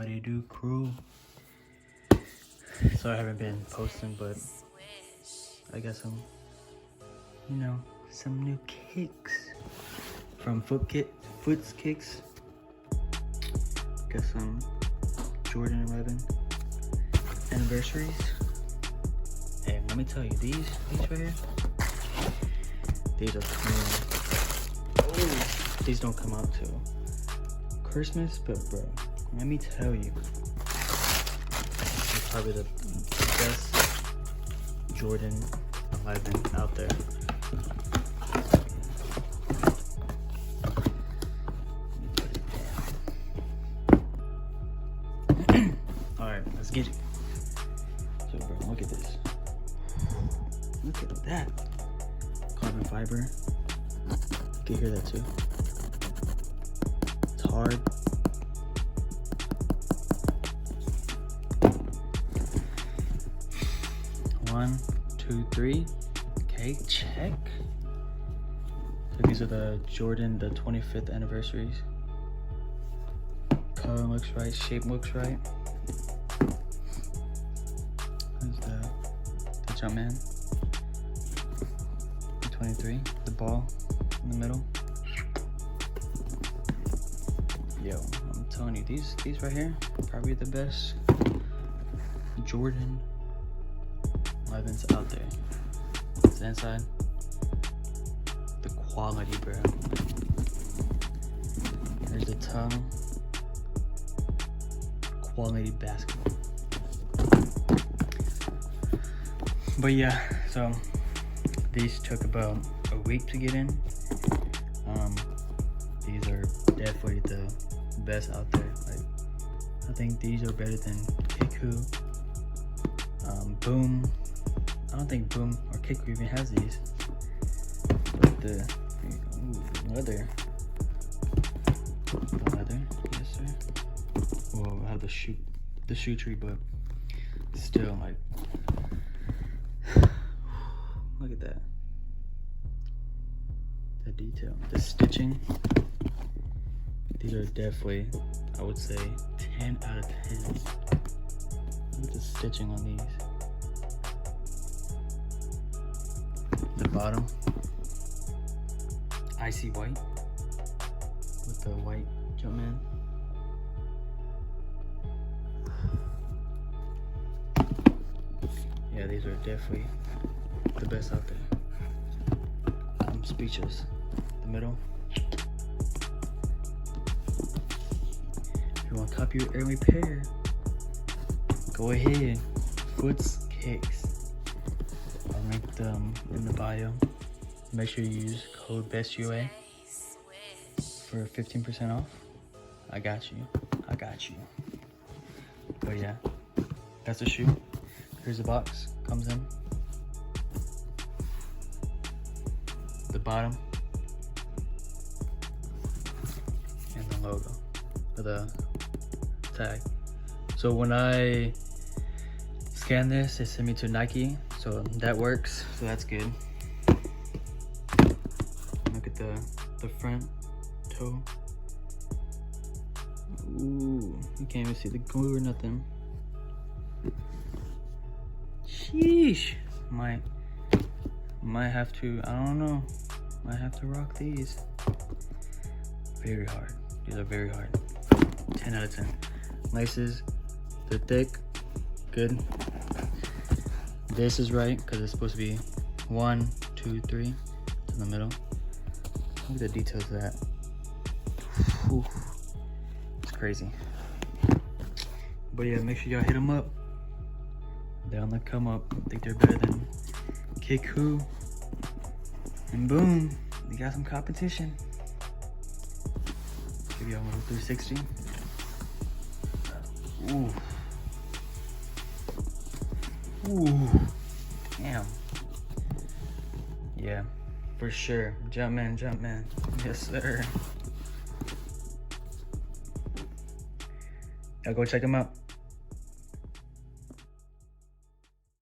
What it do, crew? So I haven't been posting, but I got some, you know, some new kicks from Foots Kicks. Got some Jordan 11 anniversaries. Hey, let me tell you, these right here, these are cool. Oh, these don't come out till Christmas, but bro, let me tell you, it's probably the best Jordan 11 out there. All right, let's get it. So, bro, look at this. Look at that. Carbon fiber. You can hear that too. It's hard. One, two, three. Okay, check. So these are the Jordan, the 25th anniversaries. Color looks right, shape looks right. There's the Jumpman. The 23, the ball in the middle. Yo, I'm telling you, these right here, probably the best Jordan 11s out there. It's the inside. The quality, bro. There's the tongue. Quality basketball. But yeah, so these took about a week to get in. These are definitely the best out there. Like, I think these are better than Kiku, Boom. I don't think Boom or Kiku even has these. But the leather, yes sir. Well, I have the shoe tree, but still, like, look at that. The detail, the stitching. These are definitely, I would say, 10 out of 10. Look at the stitching on these. The bottom, icy white with the white Jumpman. Yeah, these are definitely the best out there. I'm speechless. The middle. If you want to copy your early pair, go ahead. Foots Kicks. I'll link them in the bio. Make sure you use code BESTUA for 15% off. I got you. I got you. But yeah, that's the shoe. Here's the box. Comes in. The bottom. And the logo. Or the tag. So when I scan this, it sent me to Nike. So that works. So that's good. Look at the front toe. Ooh, you can't even see the glue or nothing. Sheesh. Might have to, I don't know. Might have to rock these. Very hard. These are very hard. 10 out of 10. Laces, they're thick. Good. This is right because it's supposed to be 1, 2, 3 in the middle. Look at the details of that. Whew. It's crazy. But yeah, make sure y'all hit them up. They're on the come up. I think they're better than Kiku. And boom, we got some competition. Give y'all a 360. Ooh. Ooh. Damn. Yeah, for sure. Jumpman. Yes, sir. Y'all go check them out.